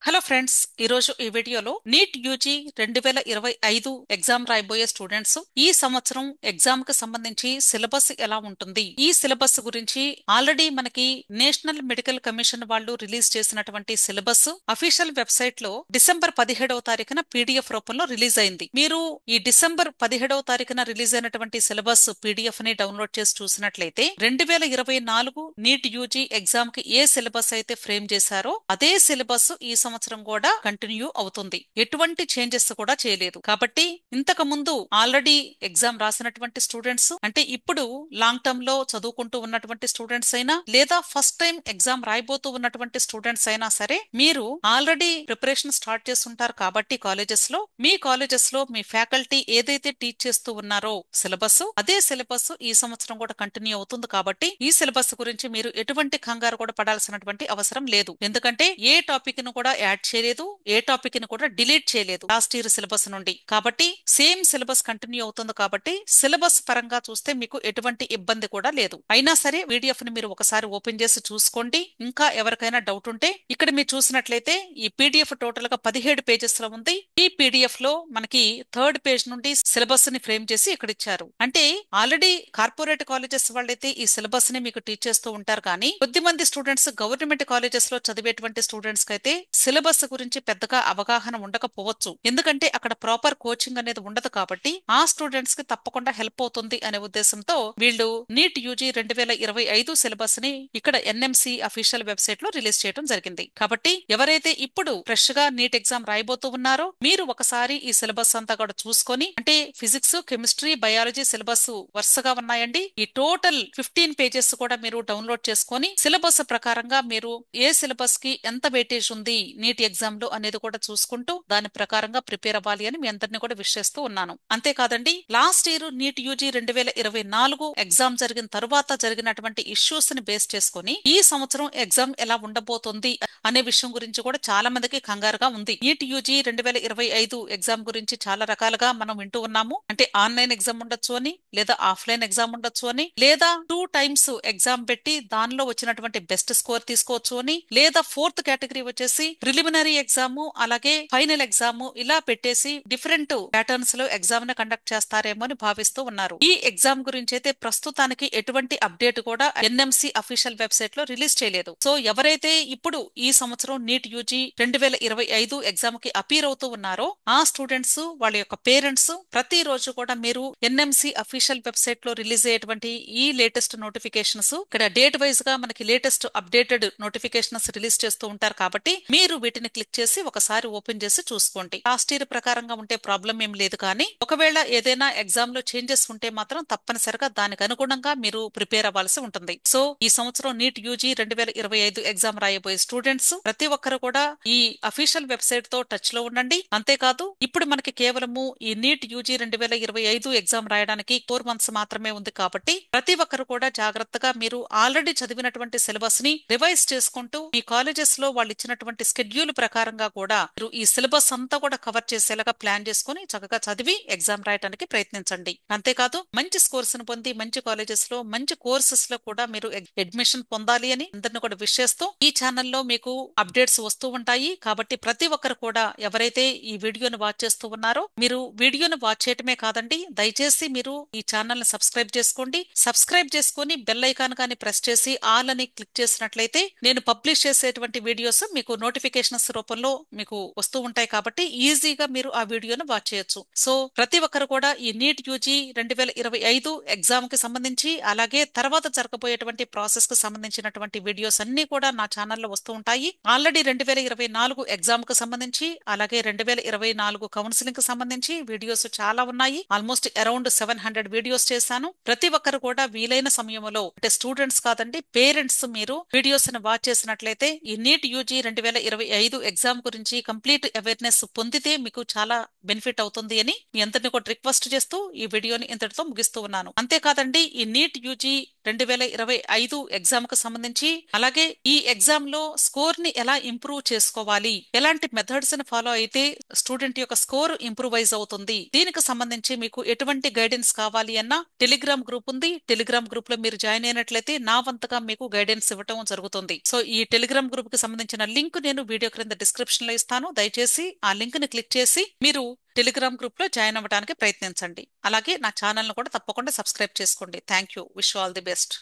Hello friends, ఈ రోజు ఈ వీడియోలో నీట్ యూజీ 2025 ఎగ్జామ్ రాయబోయే స్టూడెంట్స్ ఈ సంవత్సరం ఎగ్జామ్ కి సంబంధించి సిలబస్ ఎలా ఉంటుంది, ఈ సిలబస్ గురించి ఆల్రెడీ మనకి నేషనల్ మెడికల్ కమిషన్ వాళ్ళు రిలీజ్ చేసినటువంటి సిలబస్ అఫీషియల్ వెబ్సైట్ లో డిసెంబర్ 17వ తారీఖున పీడిఎఫ్ రూపంలో రిలీజ్ అయింది. మీరు ఈ డిసెంబర్ 17వ తారీఖున రిలీజ్ అయినటువంటి సిలబస్ పీడిఎఫ్ ని డౌన్లోడ్ చేసి చూసినట్లయితే 2024 నీట్ యూజీ ఎగ్జామ్ కి ఏ సిలబస్ అయితే ఫ్రేమ్ చేశారో అదే సిలబస్ ఈ సంవత్సరం కూడా కంటిన్యూ అవుతుంది. ఎటువంటి చేంజెస్ కూడా చేయలేదు. కాబట్టి ఇంతకు ముందు ఆల్రెడీ ఎగ్జామ్ రాసినటువంటి స్టూడెంట్స్, అంటే ఇప్పుడు లాంగ్ టర్మ్ లో చదువుకుంటూ ఉన్నటువంటి స్టూడెంట్స్ అయినా లేదా ఫస్ట్ టైం ఎగ్జామ్ రాయబోతూ ఉన్నటువంటి స్టూడెంట్స్ అయినా సరే, మీరు ఆల్రెడీ ప్రిపరేషన్ స్టార్ట్ చేస్తుంటారు. కాబట్టి కాలేజెస్ లో మీ ఫ్యాకల్టీ ఏదైతే టీచ్ చేస్తూ ఉన్నారో సిలబస్, అదే సిలబస్ ఈ సంవత్సరం కూడా కంటిన్యూ అవుతుంది. కాబట్టి ఈ సిలబస్ గురించి మీరు ఎటువంటి కంగారు కూడా పడాల్సినటువంటి అవసరం లేదు. ఎందుకంటే ఏ టాపిక్ ను కూడా యాడ్ చేయలేదు, ఏ టాపిక్ ను కూడా డిలీట్ చేయలేదు లాస్ట్ ఇయర్ సిలబస్ నుండి. కాబట్టి సేమ్ సిలబస్ కంటిన్యూ అవుతుంది. కాబట్టి సిలబస్ పరంగా చూస్తే మీకు ఎటువంటి ఇబ్బంది కూడా లేదు. అయినా సరే పీడిఎఫ్ ని మీరు ఒకసారి ఓపెన్ చేసి చూసుకోండి. ఇంకా ఎవరికైనా డౌట్ ఉంటే ఇక్కడ మీరు చూసినట్లయితే ఈ పీడిఎఫ్ టోటల్ గా 17 పేజెస్ లో ఉంది. ఈ పీడిఎఫ్ లో మనకి థర్డ్ పేజ్ నుండి సిలబస్ ని ఫ్రేమ్ చేసి ఇక్కడ ఇచ్చారు. అంటే ఆల్రెడీ కార్పొరేట్ కాలేజెస్ వాళ్ళైతే ఈ సిలబస్ ని మీకు టీచ్ చేస్తూ ఉంటారు. కానీ కొద్దిమంది స్టూడెంట్స్ గవర్నమెంట్ కాలేజెస్ లో చదివేటువంటి స్టూడెంట్స్ కి అయితే సిలబస్ గురించి పెద్దగా అవగాహన ఉండకపోవచ్చు. ఎందుకంటే అక్కడ ప్రాపర్ కోచింగ్ అనేది ఉండదు. కాబట్టి ఆ స్టూడెంట్స్ కి తప్పకుండా హెల్ప్ అవుతుంది అనే ఉద్దేశంతో వీళ్ళు నీట్ యూజీ 2025 సిలబస్ ని ఇక్కడ ఎన్ఎంసి అఫీషియల్ వెబ్సైట్ లో రిలీజ్ చేయడం జరిగింది. కాబట్టి ఎవరైతే ఇప్పుడు ఫ్రెష్ గా నీట్ ఎగ్జామ్ రాయబోతూ ఉన్నారో మీరు ఒకసారి ఈ సిలబస్ అంతా కూడా చూసుకొని, అంటే ఫిజిక్స్, కెమిస్ట్రీ, బయాలజీ సిలబస్ వరుసగా ఉన్నాయండి. ఈ టోటల్ 15 పేజెస్ కూడా మీరు డౌన్లోడ్ చేసుకొని సిలబస్ ప్రకారంగా మీరు ఏ సిలబస్ కి ఎంత వెయిటేజ్ ఉంది నీట్ ఎగ్జామ్ లో అనేది కూడా చూసుకుంటూ దాని ప్రకారంగా ప్రిపేర్ అవ్వాలి అని మీ అందరినీ కూడా విష్ చేస్తూ ఉన్నాను. అంతేకాదండి, last year NEET UG 2024 exam జరిగిన తరువాత జరిగినటువంటి ఇష్యూస్ ని బేస్ చేసుకుని ఈ సంవత్సరం ఎగ్జామ్ ఎలా ఉండబోతుంది అనే విషయం గురించి కూడా చాలా మందికి కంగారుగా ఉంది. నీట్ యూజీ 2025 ఎగ్జామ్ గురించి చాలా రకాలుగా మనం వింటూ ఉన్నాము. అంటే ఆన్లైన్ ఎగ్జామ్ ఉండొచ్చు అని, లేదా ఆఫ్లైన్ ఎగ్జామ్ ఉండొచ్చు అని, లేదా 2 టైమ్స్ ఎగ్జామ్ పెట్టి దానిలో వచ్చినటువంటి బెస్ట్ స్కోర్ తీసుకోవచ్చు అని, లేదా ఫోర్త్ కేటగిరీ వచ్చేసి ప్రిలిమినరీ ఎగ్జామ్ అలాగే ఫైనల్ ఎగ్జామ్ ఇలా పెట్టేసి డిఫరెంట్ ప్యాటర్న్స్ లో ఎగ్జామ్ ని కండక్ట్ చేస్తారేమో అని భావిస్తూ ఉన్నారు. ఈ ఎగ్జామ్ గురించి అయితే ప్రస్తుతానికి ఎటువంటి అప్డేట్ కూడా ఎన్ఎంసి అఫీషియల్ వెబ్సైట్ లో రిలీజ్ చేయలేదు. సో ఎవరైతే ఇప్పుడు ఈ సంవత్సరం నీట్ యూజీ 2025 ఎగ్జామ్ కి అపీర్ అవుతూ ఉన్నారో ఆ స్టూడెంట్స్, వాళ్ళ యొక్క పేరెంట్స్ ప్రతి రోజు కూడా మీరు ఎన్ఎంసి అఫీషియల్ వెబ్సైట్ లో రిలీజ్ అయ్యేటువంటి ఈ లేటెస్ట్ నోటిఫికేషన్స్, ఇక్కడ డేట్ వైజ్ గా మనకి లేటెస్ట్ అప్డేటెడ్ నోటిఫికేషన్స్ రిలీజ్ చేస్తూ ఉంటారు. కాబట్టి మీరు వీటిని క్లిక్ చేసి ఒకసారి ఓపెన్ చేసి చూసుకోండి. లాస్ట్ ఇయర్ ప్రకారంగా ఉంటే ప్రాబ్లం ఏం లేదు. కానీ ఒకవేళ ఏదైనా ఎగ్జామ్ లో చేంజెస్ ఉంటే మాత్రం తప్పనిసరిగా దానికి అనుగుణంగా మీరు ప్రిపేర్ అవ్వాల్సి ఉంటుంది. సో ఈ సంవత్సరం నీట్ యూజీ 2025 ఎగ్జామ్ రాయబోయే స్టూడెంట్స్ ప్రతి ఒక్కరు కూడా ఈ అఫీషియల్ వెబ్సైట్ తో టచ్ లో ఉండండి. అంతేకాదు, ఇప్పుడు మనకి కేవలము ఈ నీట్ యూజీ 2025 ఎగ్జామ్ రాయడానికి 4 మంత్స్ మాత్రమే ఉంది. కాబట్టి ప్రతి ఒక్కరు కూడా జాగ్రత్తగా మీరు ఆల్రెడీ చదివినటువంటి సిలబస్ ని రివైజ్ చేసుకుంటూ మీ కాలేజెస్ లో వాళ్ళు ఇచ్చినటువంటి స్కెడ్యూల్ ప్రకారంగా కూడా మీరు ఈ సిలబస్ అంతా కూడా కవర్ చేసేలాగా ప్లాన్ చేసుకుని చక్కగా చదివి ఎగ్జామ్ రాయడానికి ప్రయత్నించండి. అంతేకాదు, మంచి స్కోర్స్ ను పొంది మంచి కాలేజెస్ లో మంచి కోర్సెస్ లో కూడా మీరు అడ్మిషన్ పొందాలి అని అందరిని కూడా విష్ చేస్తూ ఈ ఛానల్లో మీకు అప్డేట్స్ వస్తూ ఉంటాయి. కాబట్టి ప్రతి ఒక్కరు కూడా ఎవరైతే ఈ వీడియోను వాచ్ చేస్తూ ఉన్నారో మీరు వీడియోను వాచ్ చేయటమే కాదండి, దయచేసి మీరు ఈ ఛానల్ ని సబ్స్క్రైబ్ చేసుకోండి. సబ్స్క్రైబ్ చేసుకుని బెల్ ఐకాన్ గాని ప్రెస్ చేసి ఆల్ అని క్లిక్ చేసినట్లయితే నేను పబ్లిష్ చేసేటువంటి వీడియోస్ మీకు నోటిఫికేషన్స్ రూపంలో మీకు వస్తూ ఉంటాయి. కాబట్టి ఈజీగా మీరు ఆ వీడియోను వాచ్ చేయొచ్చు. సో ప్రతి ఒక్కరు కూడా ఈ నీట్ యూజీ 2025 ఎగ్జామ్ కి సంబంధించి అలాగే తర్వాత జరగబోయేటువంటి ప్రాసెస్ కు సంబంధించినటువంటి వీడియోస్ అన్ని కూడా నా ఛానల్లో వస్తూ ఉంటాయి. ఆల్రెడీ 2024 ఎగ్జామ్ కు సంబంధించి అలాగే 2024 కౌన్సిలింగ్ కు సంబంధించి వీడియోస్ చాలా ఉన్నాయి. ఆల్మోస్ట్ అరౌండ్ 700 వీడియోస్ చేశాను. ప్రతి ఒక్కరు కూడా వీలైన సమయంలో, అంటే స్టూడెంట్స్ కాదండి, పేరెంట్స్ మీరు వీడియోస్ ని వాచ్ చేసినట్లయితే ఈ నీట్ యూజీ 2025 ఎగ్జామ్ గురించి కంప్లీట్ అవేర్నెస్ పొందితే మీకు చాలా బెనిఫిట్ అవుతుంది అని మీ అందరినీ కూడా రిక్వెస్ట్ చేస్తూ ఈ వీడియోని ఇంతటితో ముగిస్తూ ఉన్నాను. అంతేకాదండి, ఈ నీట్ యూజీ 2025 ఎగ్జామ్ కు సంబంధించి అలాగే ఈ ఎగ్జామ్ లో స్కోర్ ని ఎలా ఇంప్రూవ్ చేసుకోవాలి, ఎలాంటి మెథడ్స్ ని ఫాలో అయితే స్టూడెంట్ యొక్క స్కోర్ ఇంప్రూవైజ్ అవుతుంది, దీనికి సంబంధించి మీకు ఎటువంటి గైడెన్స్ కావాలి అన్న టెలిగ్రామ్ గ్రూప్ ఉంది. టెలిగ్రామ్ గ్రూప్ లో మీరు జాయిన్ అయినట్లయితే నా వంతుగా మీకు గైడెన్స్ ఇవ్వటం జరుగుతుంది. సో ఈ టెలిగ్రామ్ గ్రూప్ కి సంబంధించిన లింక్ నేను వీడియో క్రింద డిస్క్రిప్షన్ డిస్క్రిప్షన్ లో ఇస్తాను. దయచేసి ఆ లింక్ ని క్లిక్ చేసి మీరు టెలిగ్రామ్ గ్రూప్ లో జాయిన్ అవ్వడానికి ప్రయత్నించండి. అలాగే నా ఛానల్ ను కూడా తప్పకుండా సబ్స్క్రైబ్ చేసుకోండి. Thank you. Wish all the best.